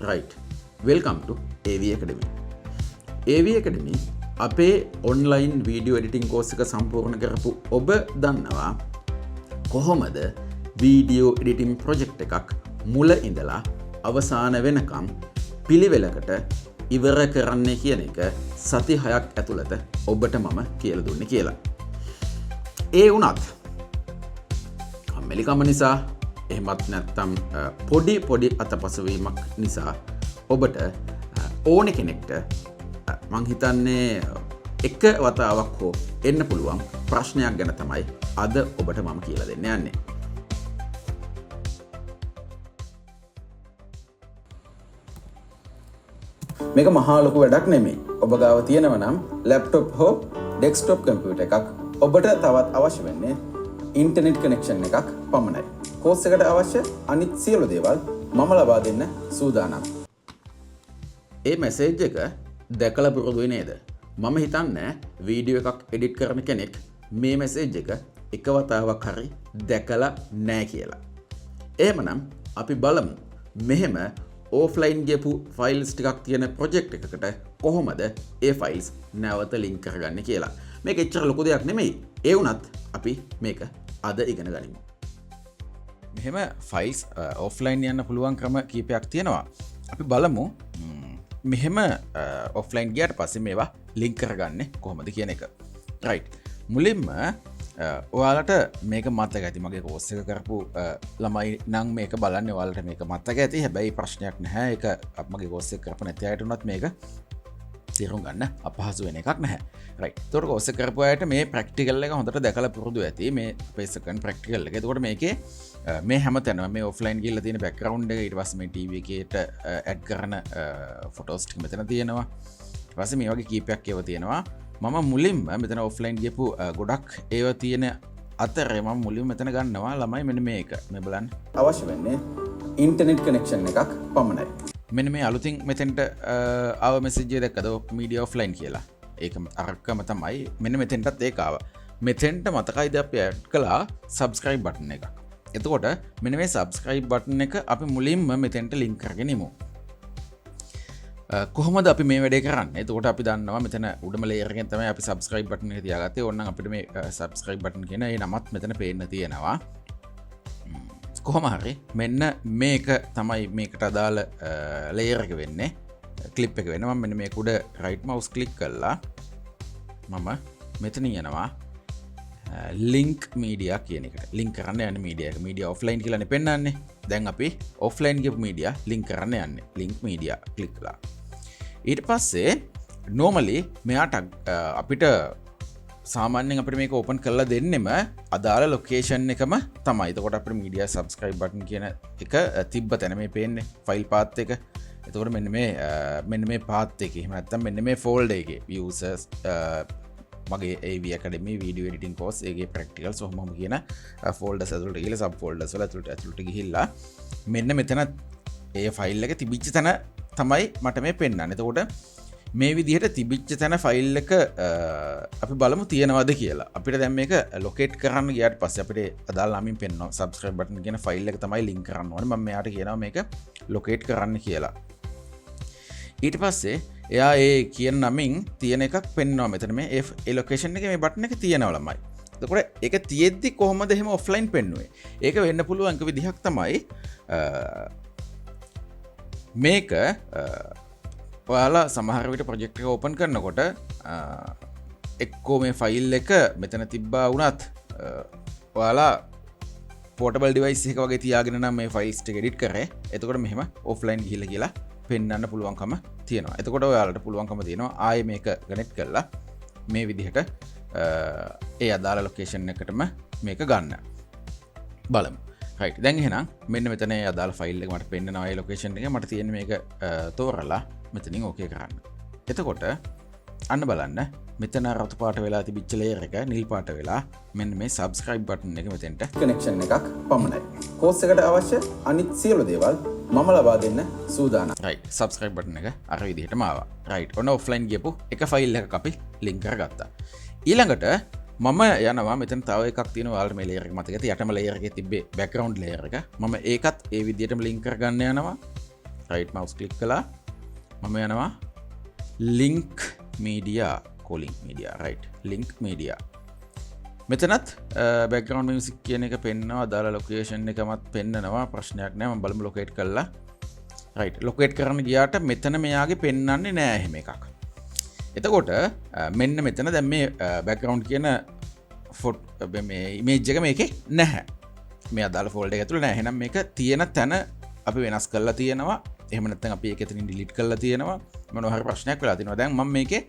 right. Welcome to AV Academy. AV Academy අපේ online video editing course එක සම්පූර්ණ කරපු ඔබ දන්නවා කොහොමද වීඩියෝ එඩිටිං ප්‍රොජෙක්ට් එකක් මුල ඉඳලා අවසාන වෙනකම් පිළිවෙලකට ඉවර කරන්නේ කියන එක සති 6ක් ඇතුළත ඔබට මම කියලා දුන්නේ කියලා. ඒ වුණත් කම්මැලිකම නිසා එහෙමත් නැත්නම් පොඩි අතපසුවීමක් නිසා ඔබට ඕන කෙනෙක්ට මං හිතන්නේ එක වතාවක් හෝ එන්න පුළුවන් ප්‍රශ්නයක් ගැන තමයි අද ඔබට මම කියලා දෙන්න යන්නේ. මේක මහා ලොකු වැඩක් නෙමෙයි. ඔබ ගාව තියෙනවා නම් ලැප්ටොප් හෝ ඩෙස්ක්ටොප් කම්පියුටර් එකක් ඔබට තවත් අවශ්‍ය වෙන්නේ ඉන්ටර්නෙට් කනෙක්ෂන් එකක් පමණයි. කෝස් එකට අවශ්‍ය අනිත් සියලු දේවල් මම ලබා දෙන්න සූදානම්. ඒ මැසේජ් එක දැකලා පුරුදුයි නේද? මම හිතන්නේ වීඩියෝ එකක් එඩිට් කරන කෙනෙක් මේ මැසේජ් එක එක වතාවක් හරි දැකලා නැහැ කියලා. එහෙමනම් අපි බලමු මෙහෙම ඕෆ්ලයින් ගියපු ෆයිල්ස් ටිකක් තියෙන ප්‍රොජෙක්ට් එකකට කොහොමද ඒ ෆයිල්ස් නැවත ලින්ක් කරගන්නේ කියලා. මේක එච්චර ලොකු දෙයක් නෙමෙයි. ඒ වුණත් අපි මේක අද ඉගෙන ගනිමු. මෙහෙම ෆයිල්ස් ඕෆ්ලයින් යන්න පුළුවන් ක්‍රම කීපයක් තියෙනවා. අපි බලමු මෙහෙම ඔෆ්ලයින් ගියාට පස්සේ මේවා ලින්ක් කරගන්නේ කොහොමද කියන එක. රයිට්. මුලින්ම ඔයාලට මේක මතක ඇති. මගේ කෝස් එක කරපු ළමයි නම් මේක බලන්න ඔයාලට මේක මතක ඇති. හැබැයි ප්‍රශ්නයක් නැහැ. ඒක මගේ කෝස් එක කරපු නැති අයට උනත් මේක තේරුම් ගන්න අපහසු වෙන එකක් නැහැ. රයිට්. ඒතකොට කෝස් එක කරපු අයට මේ ප්‍රැක්ටිකල් එක හොඳට දැකලා පුරුදු ඇති. මේ අපේ සෙකන්ඩ් ප්‍රැක්ටිකල් එක. ඒතකොට මේකේ මේ හැමතැනම මේ ඔෆ්ලයින් ගිහලා තියෙන බෑග්ග්‍රවුන්ඩ් එක ඊට පස්සේ මේ ටීවී එකේට ඇඩ් කරන ෆොටෝස් ටික මෙතන තියෙනවා. ඊට පස්සේ මේ වගේ කීපයක් ඒවා තියෙනවා. මම මුලින්ම මෙතන ඔෆ්ලයින් ගියපු ගොඩක් ඒවා තියෙන අතරේ මම මුලින්ම මෙතන ගන්නවා ළමයි මෙන්න මේක. මේ බලන්න. අවශ්‍ය වෙන්නේ ඉන්ටර්නෙට් කනෙක්ෂන් එකක් පමණයි. මෙන්න මේ අලුතින් මෙතෙන්ට ආව මෙසේජ් එක දැක්කද මීඩියා ඔෆ්ලයින් කියලා. ඒක අරකම තමයි. මෙන්න මෙතෙන්ටත් ඒක ආවා. මෙතෙන්ට මතකයිද අපි ඇඩ් කළා subscribe button එක. එතකොට මෙන්න මේ subscribe button එක අපි මුලින්ම මෙතෙන්ට link කරගෙන ඉමු. කොහොමද අපි මේ වැඩේ කරන්නේ? එතකොට අපි දන්නවා මෙතන උඩම layer එකෙන් තමයි අපි subscribe button එක තියාගත්තේ. ඕනනම් අපිට මේ subscribe button කියන ඒ නමත් මෙතන පේන්න තියෙනවා. කොහොම හරි මෙන්න මේක තමයි මේකට අදාළ layer එක වෙන්නේ. clip එක වෙන්නේ. මම මෙන්න මේක උඩ right mouse click කළා. මම මෙතන යනවා link media කියන එකට. link කරන්න යන්නේ media එක. media offline කියලා නේ පෙන්නන්නේ. දැන් අපි offline ගියපු media link කරන්න යන්නේ. link media click කළා. ඊට පස්සේ normally මෙයාට අපිට සාමාන්‍යයෙන් අපිට මේක open කරලා දෙන්නෙම අදාළ location එකම තමයි. එතකොට අපිට media subscribe button කියන එක තිබ්බ තැන මේ පේන්නේ file path එක. එතකොට මෙන්න මේ path එකේ එහෙම නැත්නම් මෙන්න මේ folder එකේ users මගේ AV Academy video editing course ඒකේ practicals ඔහොමම කියන folders ඇතුළට ගිහලා sub folders වල ඇතුළට ගිහිල්ලා මෙන්න මෙතන ඒ ෆයිල් එක තිබිච්ච තැන තමයි මට මේ පෙන්වන්නේ. එතකොට මේ විදිහට තිබිච්ච තැන ෆයිල් එක අපි බලමු තියෙනවද කියලා. අපිට දැන් මේක ලොකේට් කරන්න ගියාට පස්සේ අපිට අදාළ නමින් පෙන්වනවා subscribe button කියන ෆයිල් එක තමයි link කරන්න ඕනේ. මම මෙයාට කියනවා මේක ලොකේට් කරන්න කියලා. ඊට පස්සේ එයා ඒ කියන නමින් තියෙන එකක් පෙන්වනවා මෙතන මේ ඒ ලොකේෂන් එකේ මේ බටන් එක තියෙනවා ළමයි. එතකොට ඒක තියෙද්දි කොහොමද එහෙම ඔෆ්ලයින් පෙන්වුවේ? ඒක වෙන්න පුළුවන් එක විදිහක් තමයි මේක ඔයාලා සමහර විට ප්‍රොජෙක්ට් එක ඕපන් කරනකොට එක්කෝ මේ ෆයිල් එක මෙතන තිබ්බා වුණත් ඔයාලා පෝටබල් ඩිවයිස් එක වගේ තියාගෙන නම් මේ ෆයිල්ස් ටික එඩිට් කරේ. එතකොට මෙහෙම ඔෆ්ලයින් ගිහිල්ලා කියලා පෙන්වන්න පුළුවන්කම තියෙනවා. එතකොට ඔයාලට පුළුවන්කම තියෙනවා ආයේ මේක කනෙක්ට් කරලා මේ විදිහට ඒ අදාළ ලොකේෂන් එකටම මේක ගන්න. බලමු. රයිට්. දැන් එහෙනම් මෙන්න මෙතන ඒ අදාළ ෆයිල් එක මට පෙන්නනවා ඒ ලොකේෂන් එක. මට තියෙන්නේ මේක තෝරලා මෙතනින් ඕකේ කරන්න. එතකොට අන්න බලන්න මෙතන රතු පාට වෙලා තිබිච්ච layer එක නිල් පාට වෙලා මෙන්න මේ subscribe button එක මෙතෙන්ට connection එකක් පමණයි. කෝස් එකට අවශ්‍ය අනිත් සියලු දේවල් මම ලබා දෙන්න සූදානම්. right. subscribe button එක අර විදිහටම ආවා. right. ඔන්න offline ගියපු එක ෆයිල් එකක් අපි link කරගත්තා. ඊළඟට මම යනවා මෙතන තව එකක් තියෙනවා ඔයාලට මේ layer එක මතක ඇති යටම layer එකේ තිබ්බේ background layer එක. මම ඒකත් ඒ විදිහටම link කරගන්න යනවා. රයිට් මවුස් ක්ලික් කළා. මම යනවා ලින්ක් මීඩියා කෝලින්ක් මීඩියා රයිට් ලින්ක් මීඩියා. මෙතනත් බැක්ග්‍රවුන්ඩ් මියුසික් කියන එක පෙන්නවා. දාලා ලොකේෂන් එකමත් පෙන්නනවා. ප්‍රශ්නයක් නෑ. මම බලමු ලොකේට් කරලා. රයිට් ලොකේට් කරන්න ගියාට මෙතන මෙයාගේ පෙන්වන්නේ නෑ එහෙම එකක්. එතකොට මෙන්න මෙතන දැන් මේ බැක්ග්‍රවුන්ඩ් කියන මේ ඉමේජ් එක මේකේ නැහැ. මේ අදාළ ෆෝල්ඩර් එක ඇතුළේ නැහැ. එහෙනම් මේක තියෙන තැන අපි වෙනස් කරලා තියෙනවා. එහෙම නැත්නම් අපි ඒක එතනින් ඩිලීට් කරලා තියෙනවා. මොනවා හරි ප්‍රශ්නයක් වෙලා තියෙනවා. දැන් මම මේකේ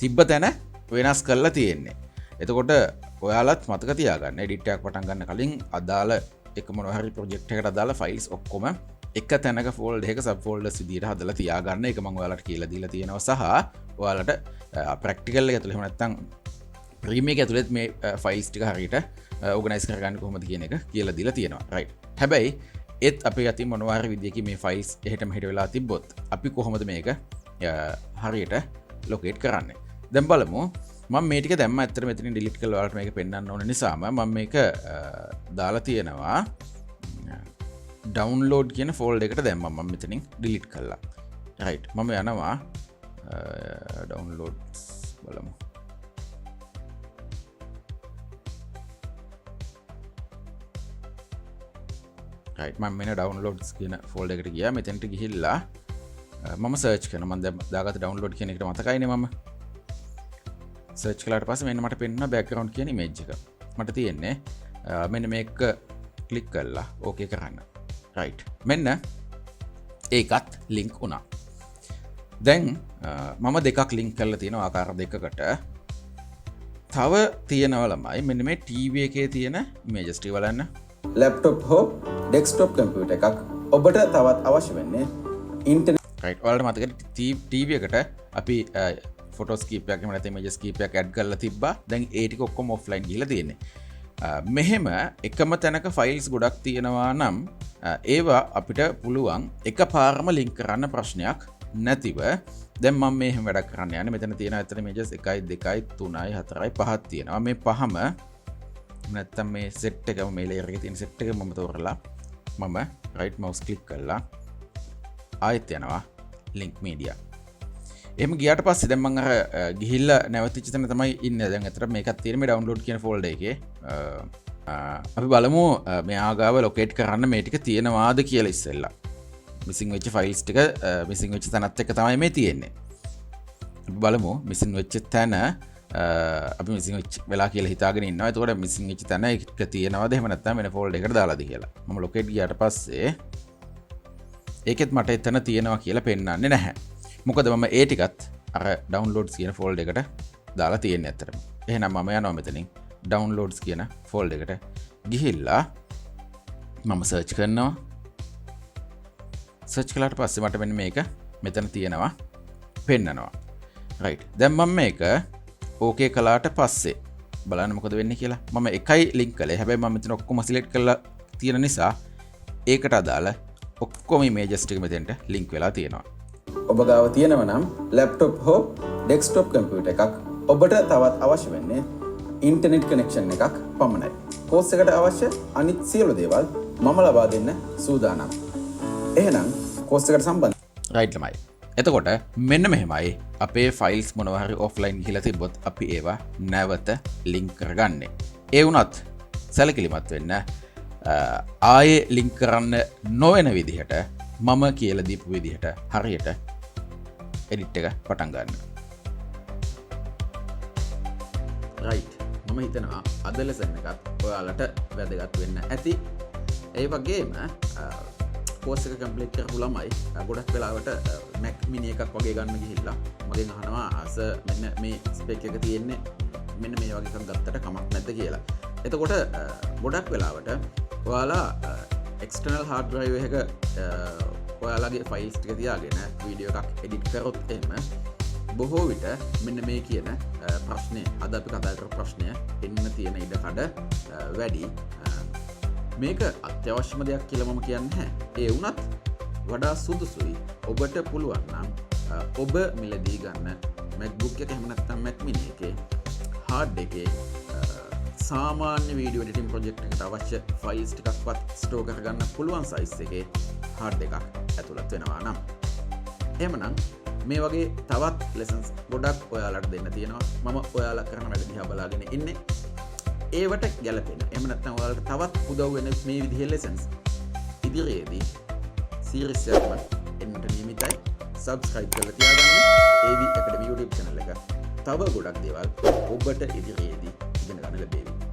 තිබ්බ තැන වෙනස් කරලා තියෙන්නේ. එතකොට ඔයාලත් මතක තියාගන්න එඩිට් එකක් පටන් ගන්න කලින් අදාළ එක මොනවා හරි ප්‍රොජෙක්ට් එකකට අදාළ ෆයිල්ස් ඔක්කොම එක තැනක ෆෝල්ඩර් එකක සබ් ෆෝල්ඩර්ස් විදිහට හදලා තියාගන්න. ඒක මම ඔයාලට කියලා දීලා තියෙනවා. සහ ඔයාලට ප්‍රැක්ටිකල් එක ඇතුළේ එහෙම නැත්නම් ප්‍රීමියම් එක ඇතුළේ මේ ෆයිල්ස් ටික හරියට ඕගනයිස් කරගන්න කොහොමද කියන එක කියලා දීලා තියෙනවා. රයිට්. හැබැයි ඒත් අපි අතින් මොනවා හරි විදිහකින් මේ ෆයිල්ස් එහෙට මෙහෙට වෙලා තිබ්බොත් අපි කොහොමද මේක හරියට ලොකේට් කරන්නේ? දැන් බලමු. මම මේ ටික දැම්ම ඇත්තට මෙතනින් ඩිලීට් කරලා ඔයාලට මේක පෙන්වන්න ඕන නිසාම මම මේක දාලා තියෙනවා ඩවුන්ලෝඩ් කියන ෆෝල්ඩර් එකට දැම්මම මම මෙතනින් ඩිලීට් කළා. රයිට් මම යනවා ඩවුන්ලෝඩ්ස් බලමු. රයිට් මම මෙන්න ඩවුන්ලෝඩ්ස් කියන ෆෝල්ඩර් එකට ගියා. මෙතනට ගිහිල්ලා මම සර්ච් කරනවා. මම දැන් දාගත්ත ඩවුන්ලෝඩ් කියන එකට මතකයිනේ මම. සර්ච් කළාට පස්සේ මෙන්න මට පෙන්වන බෑග්ග්‍රවුන්ඩ් කියන ඉමේජ් එක. මට තියෙන්නේ මෙන්න මේක ක්ලික් කරලා ඕකේ කරන්න. රයිට්. මෙන්න ඒකත් ලින්ක් වුණා. දැන් මම දෙකක් ලින්ක් කරලා තියෙනවා ආකාර දෙකකට. තව තියෙනවා ළමයි මෙන්න මේ ටීවී එකේ තියෙන ඉමේජස් ටික බලන්න. ලැප්ටොප් හෝ ඩෙස්ක්ටොප් කම්පියුටර් එකක් ඔබට තවත් අවශ්‍ය වෙන්නේ ඉන්ටර්නෙට්. රයිට්. ඔයාලට මතකද ටීවී එකට අපි ෆොටෝස් කීපයක් එහෙම නැත්නම් ඉමේජස් කීපයක් ඇඩ් කරලා තිබ්බා. දැන් ඒ ටික ඔක්කොම ඔෆ්ලයින් ගිහලා තියෙන්නේ. මෙහෙම එකම තැනක ෆයිල්ස් ගොඩක් තියෙනවා නම් ඒවා අපිට පුළුවන් එකපාරම ලින්ක් කරන්න ප්‍රශ්නයක් නැතිව දැන් මම මේ හැම වැඩක් කරන්න යන්නේ. මෙතන තියෙන ඇත්තට ඉමේජස් 1 2 3 4 5ක් තියෙනවා. මේ පහම නැත්තම් මේ සෙට් එකම මේ ලේයර් එකේ තියෙන සෙට් එක මම තෝරලා මම රයිට් මවුස් ක්ලික් කරලා ආයෙත් යනවා ලින්ක් මීඩියා. එහෙම ගියාට පස්සේ දැන් මම අර ගිහිල්ලා නැවතිච්ච තැන තමයි ඉන්නේ. දැන් අතට මේකක් තියෙන මේ ඩවුන්ලෝඩ් කියන ෆෝල්ඩර් එකේ. අපි බලමු මෙයා ගාව ලොකේට් කරන්න මේ ටික තියෙනවාද කියලා ඉස්සෙල්ලා. මිසින් වෙච්ච ෆයිල්ස් ටික මිසින් වෙච්ච තැනත් එක්ක තමයි මේ තියෙන්නේ. අපි බලමු මිසින් වෙච්ච තැන අපි මිසින් වෙච්ච වෙලා කියලා හිතාගෙන ඉන්නවා. එතකොට මිසින් වෙච්ච තැන එක තියෙනවද එහෙම නැත්නම් වෙන ෆෝල්ඩර් එකකට දාලාද කියලා. මම ලොකේට් ගියාට පස්සේ ඒකෙත් මට එතන තියෙනවා කියලා පෙන්වන්නේ නැහැ. මොකද මම ඒ ටිකත් අර ඩවුන්ලෝඩ්ස් කියන ෆෝල්ඩර් එකට දාලා තියෙන්නේ ඇත්තටම. එහෙනම් මම යනවා මෙතනින් ඩවුන්ලෝඩ්ස් කියන ෆෝල්ඩර් එකට ගිහිල්ලා මම සර්ච් කරනවා. සර්ච් කළාට පස්සේ මට මෙන්න මේක මෙතන තියෙනවා පෙන්නනවා. රයිට්. දැන් මම මේක ඕකේ කළාට පස්සේ බලන්න මොකද වෙන්නේ කියලා. මම එකයි ලින්ක් කළේ. හැබැයි මම මෙතන ඔක්කොම සිලෙක්ට් කරලා තියෙන නිසා ඒකට අදාළ ඔක්කොම ඉමේජස් ටික මෙතෙන්ට ලින්ක් වෙලා තියෙනවා. ඔබ ගාව තියෙනවා නම් ලැප්ටොප් හෝ ඩෙස්ක්ටොප් කම්පියුටර් එකක් ඔබට තවත් අවශ්‍ය වෙන්නේ ඉන්ටර්නෙට් කනෙක්ෂන් එකක් පමණයි. කෝස් එකට අවශ්‍ය අනිත් සියලු දේවල් මම ලබා දෙන්න සූදානම්. එහෙනම් කෝස් එකට සම්බන්ධ. රයිට් ළමයි. එතකොට මෙන්න මෙහෙමයි අපේ ෆයිල්ස් මොනවා හරි ඔෆ්ලයින් ගිහලා තිබ්බොත් අපි ඒවා නැවත ලින්ක් කරගන්නේ. ඒ වුණත් සැලකිලිමත් වෙන්න ආයේ ලින්ක් කරන්න නොවන විදිහට මම කියලා දීපු විදිහට හරියට එඩිට් එක පටන් ගන්න. රයිට්. මම හිතනවා අද ලෙසන් එකත් ඔයාලට වැදගත් වෙන්න ඇති. ඒ වගේම කෝස් එක කම්ප්ලීට් කරපු ළමයි ගොඩක් වෙලාවට Mac mini එකක් වගේ ගන්න ගිහිල්ලා මගෙන් අහනවා අස මෙන්න මේ ස්පෙක් එක තියෙන්නේ මෙන්න මේ වගේ එකක් ගත්තට කමක් නැද්ද කියලා. එතකොට ගොඩක් වෙලාවට ඔයාලා එක්ස්ටර්නල් හાર્ඩ් ඩ්‍රයිව් එකක ඔයාලගේ ෆයිල්ස් ටික තියාගෙන වීඩියෝ එකක් එඩිට් කරොත් එහෙම බොහෝ විට මෙන්න මේ කියන ප්‍රශ්නේ අද අපි කතා කරපු ප්‍රශ්නය එන්න තියෙන ඉඩ කඩ වැඩි. මේක අත්‍යවශ්‍යම දෙයක් කියලා මම කියන්නේ නැහැ. ඒ වුණත් වඩා සුදුසුයි ඔබට පුළුවන් නම් ඔබ මිලදී ගන්න MacBook එක එහෙම නැත්නම් Mac mini එකේ hard එකේ සාමාන්‍ය වීඩියෝ එඩිටින් ප්‍රොජෙක්ට් එකට අවශ්‍ය ෆයිල්ස් ටිකක්වත් ස්ටෝර් කරගන්න පුළුවන් සයිස් එකේ හાર્ඩ් එකක් ඇතුළත් වෙනවා නම් එහෙමනම් මේ වගේ තවත් ලෙසන්ස් ගොඩක් ඔයාලට දෙන්න තියෙනවා. මම ඔයාලා කරන වැඩ දිහා බලාගෙන ඉන්නේ. ඒවට ගැලපෙන. එහෙම නැත්නම් ඔයාලට තවත් උදව් වෙන මේ විදිහේ lessons ඉදිරියේදී series එකක් එන්නට නියමිතයි. subscribe කරලා තියාගන්න. AV Academy YouTube channel එක. තව ගොඩක් දේවල් ඔබට ඉදිරියේදී ඉගෙන ගන්න ලැබෙවි.